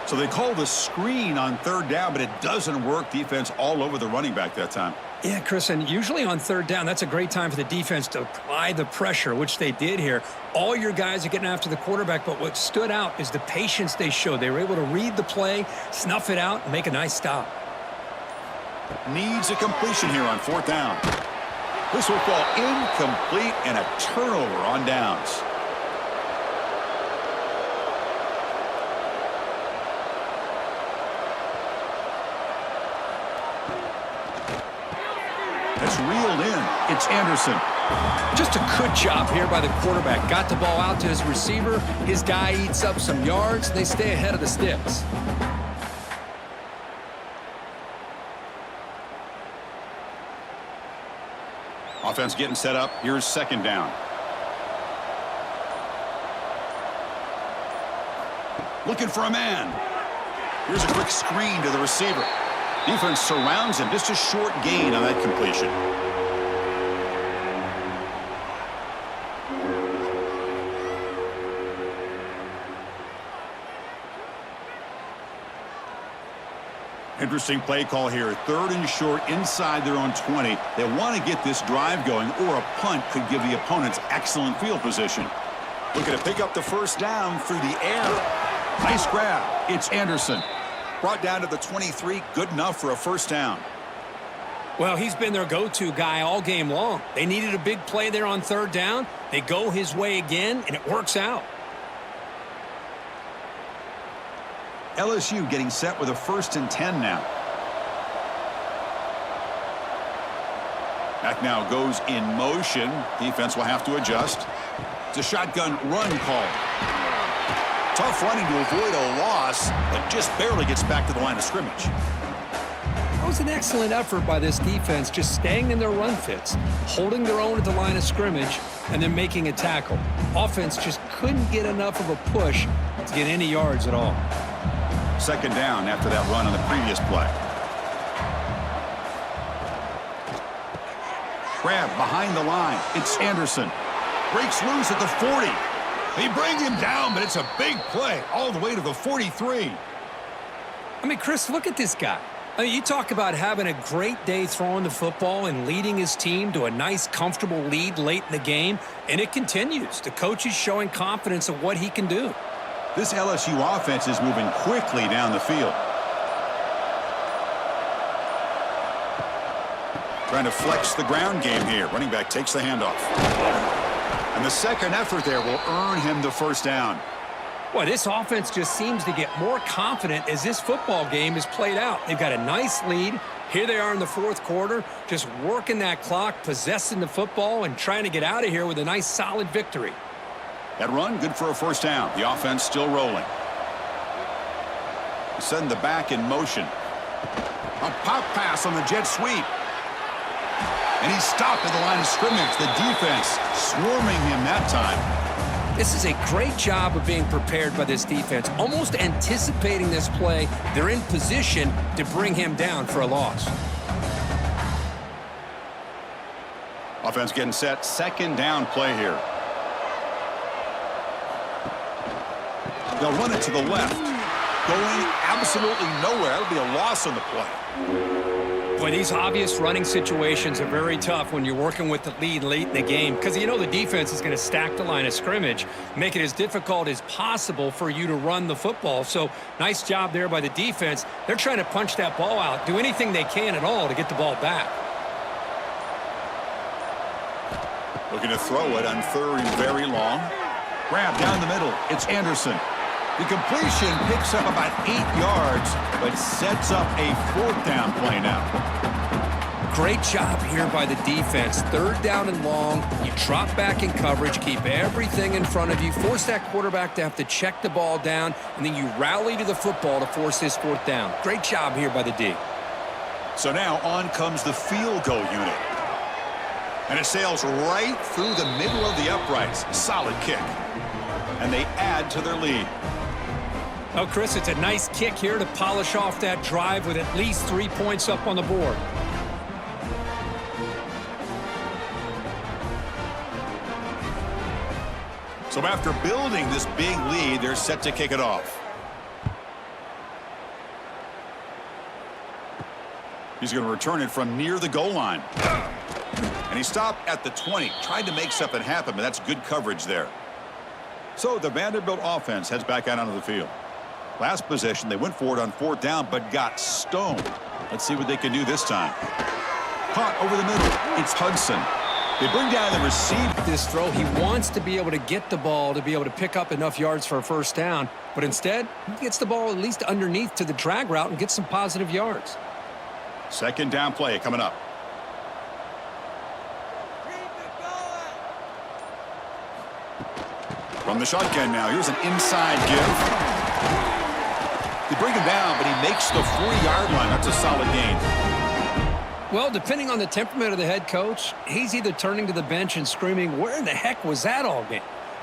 So they call the screen on 3rd down, but it doesn't work. Defense all over the running back that time. Yeah, Chris, and usually on 3rd down, that's a great time for the defense to apply the pressure, which they did here. All your guys are getting after the quarterback, but what stood out is the patience they showed. They were able to read the play, snuff it out, and make a nice stop. Needs a completion here on 4th down. This will fall incomplete and a turnover on downs. That's reeled in. It's Anderson. Just a good job here by the quarterback. Got the ball out to his receiver. His guy eats up some yards. They stay ahead of the sticks. Offense getting set up. Here's 2nd down. Looking for a man. Here's a quick screen to the receiver. Defense surrounds him. Just a short gain on that completion. Interesting play call here. 3rd and short inside their own 20. They want to get this drive going, or a punt could give the opponents excellent field position. Looking to pick up the 1st down through the air. Nice grab. It's Anderson. Brought down to the 23. Good enough for a 1st down. Well, he's been their go-to guy all game long. They needed a big play there on 3rd down. They go his way again, and it works out. LSU getting set with a 1st and 10 now. Back now goes in motion. Defense will have to adjust. It's a shotgun run call. Tough running to avoid a loss, but just barely gets back to the line of scrimmage. That was an excellent effort by this defense, just staying in their run fits, holding their own at the line of scrimmage, and then making a tackle. Offense just couldn't get enough of a push to get any yards at all. 2nd down after that run on the previous play. Grab behind the line. It's Anderson. Breaks loose at the 40. They bring him down, but it's a big play all the way to the 43. I mean, Chris, look at this guy. I mean, you talk about having a great day throwing the football and leading his team to a nice, comfortable lead late in the game, and it continues. The coach is showing confidence of what he can do. This LSU offense is moving quickly down the field. Trying to flex the ground game here. Running back takes the handoff. And the second effort there will earn him the 1st down. Boy, this offense just seems to get more confident as this football game is played out. They've got a nice lead. Here they are in the 4th quarter, just working that clock, possessing the football, and trying to get out of here with a nice, solid victory. That run, good for a 1st down. The offense still rolling. Send the back in motion. A pop pass on the jet sweep. And he's stopped at the line of scrimmage. The defense swarming him that time. This is a great job of being prepared by this defense, almost anticipating this play. They're in position to bring him down for a loss. Offense getting set. Second down play here. They'll run it to the left. Going absolutely nowhere. That'll be a loss on the play. Boy, these obvious running situations are very tough when you're working with the lead late in the game because you know the defense is going to stack the line of scrimmage, make it as difficult as possible for you to run the football. So nice job there by the defense. They're trying to punch that ball out, do anything they can at all to get the ball back. Looking to throw it on third and very long. Grab down the middle. It's Anderson. The completion picks up about 8 yards, but sets up a fourth down play now. Great job here by the defense. Third down and long. You drop back in coverage, keep everything in front of you, force that quarterback to have to check the ball down, and then you rally to the football to force this fourth down. Great job here by the D. So now on comes the field goal unit. And it sails right through the middle of the uprights. Solid kick. And they add to their lead. Oh, Chris, it's a nice kick here to polish off that drive with at least 3 points up on the board. So after building this big lead, they're set to kick it off. He's going to return it from near the goal line. And he stopped at the 20, tried to make something happen, but that's good coverage there. So the Vanderbilt offense heads back out onto the field. Last possession, they went for it on fourth down, but got stoned. Let's see what they can do this time. Caught over the middle. It's Hudson. They bring down the receiver. This throw, he wants to be able to get the ball to be able to pick up enough yards for a first down, but instead, he gets the ball at least underneath to the drag route and gets some positive yards. Second down play coming up. From the shotgun now, here's an inside give. They bring him down, but he makes the 40-yard line. That's a solid gain. Well, depending on the temperament of the head coach, he's either turning to the bench and screaming, where in the heck was that all game?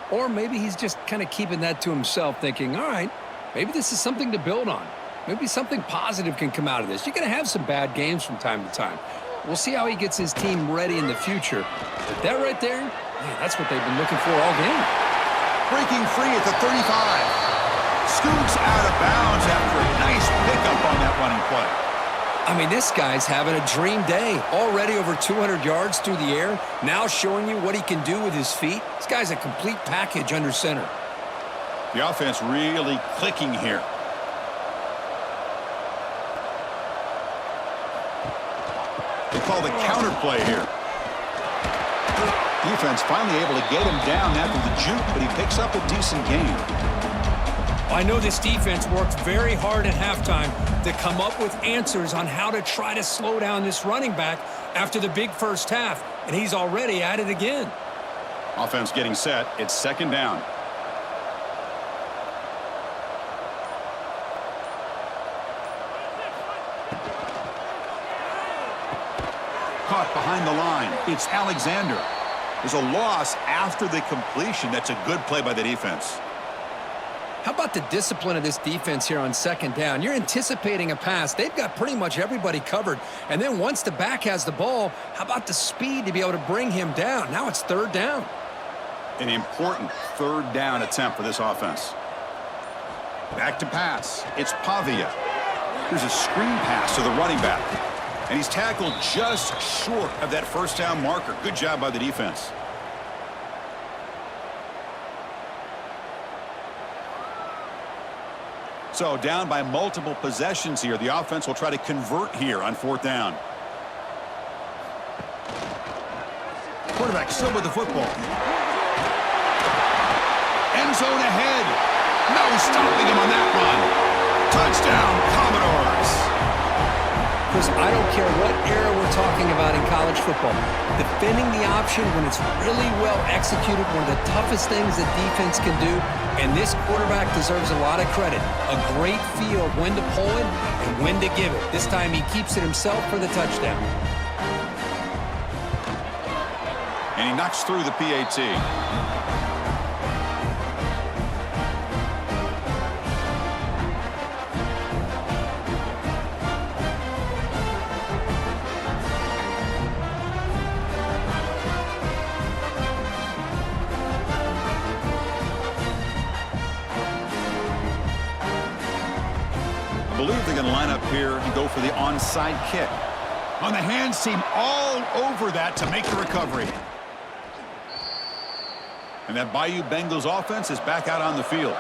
Or maybe he's just kind of keeping that to himself, thinking, all right, maybe this is something to build on. Maybe something positive can come out of this. You're going to have some bad games from time to time. We'll see how he gets his team ready in the future. But that right there, man, that's what they've been looking for all game. Breaking free at the 35. Scoots out of bounds after a nice pickup on that running play. I mean, this guy's having a dream day. Already over 200 yards through the air. Now showing you what he can do with his feet. This guy's a complete package under center. The offense really clicking here. They call the counter play here. Defense finally able to get him down after the juke, but he picks up a decent gain. I know this defense worked very hard at halftime to come up with answers on how to try to slow down this running back after the big first half, and he's already at it again. Offense getting set. It's second down. Caught behind the line. It's Alexander. There's a loss after the completion. That's a good play by the defense. How about the discipline of this defense here on second down? You're anticipating a pass. They've got pretty much everybody covered. And then once the back has the ball, how about the speed to be able to bring him down? Now it's third down. An important third down attempt for this offense. Back to pass. It's Pavia. Here's a screen pass to the running back. And he's tackled just short of that first down marker. Good job by the defense. So down by multiple possessions here. The offense will try to convert here on fourth down. Quarterback still with the football. End zone ahead. No stopping him on that run. Touchdown, Commodores. Chris, I don't care what era we're talking about in college football. Defending the option when it's really well executed, one of the toughest things that defense can do, and this quarterback deserves a lot of credit. A great feel of when to pull it and when to give it. This time he keeps it himself for the touchdown. And he knocks through the PAT. I believe they're going to line up here and go for the onside kick. On the hands team, all over that to make the recovery. And that Bayou Bengals offense is back out on the field.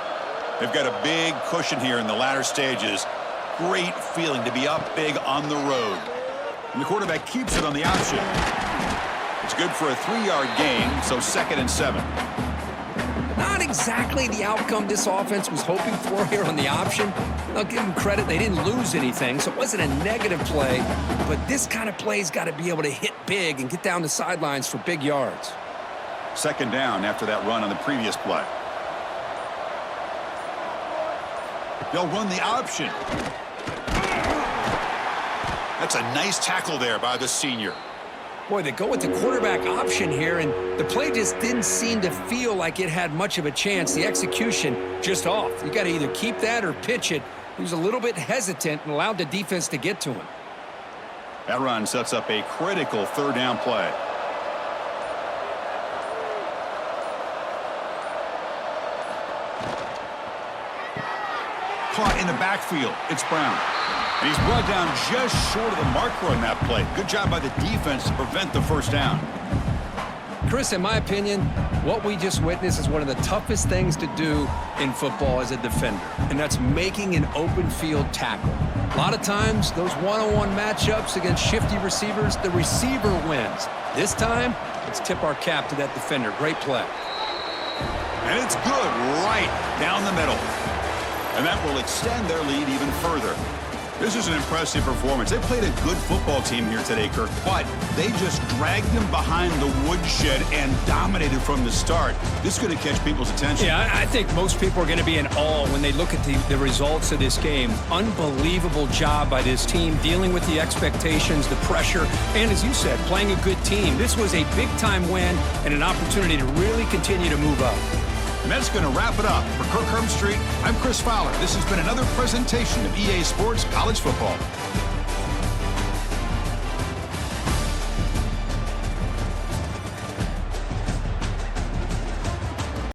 They've got a big cushion here in the latter stages. Great feeling to be up big on the road. And the quarterback keeps it on the option. It's good for a 3-yard gain, so 2nd and 7. Not exactly the outcome this offense was hoping for here on the option. I'll give them credit. They didn't lose anything, so it wasn't a negative play. But this kind of play's got to be able to hit big and get down the sidelines for big yards. 2nd down after that run on the previous play. They'll run the option. That's a nice tackle there by the senior. Boy, they go with the quarterback option here, and the play just didn't seem to feel like it had much of a chance. The execution just off. You got to either keep that or pitch it. He was a little bit hesitant and allowed the defense to get to him. That run sets up a critical 3rd down play. Caught in the backfield. It's Brown. And he's brought down just short of the marker on that play. Good job by the defense to prevent the 1st down. Chris, in my opinion, what we just witnessed is one of the toughest things to do in football as a defender, and that's making an open field tackle. A lot of times, those one-on-one matchups against shifty receivers, the receiver wins. This time, let's tip our cap to that defender. Great play. And it's good right down the middle. And that will extend their lead even further. This is an impressive performance. They played a good football team here today, Kirk, but they just dragged them behind the woodshed and dominated from the start. This is going to catch people's attention. Yeah, I think most people are going to be in awe when they look at the results of this game. Unbelievable job by this team, dealing with the expectations, the pressure, and as you said, playing a good team. This was a big-time win and an opportunity to really continue to move up. And that's going to wrap it up. For Kirk Herbstreit, I'm Chris Fowler. This has been another presentation of EA Sports College Football.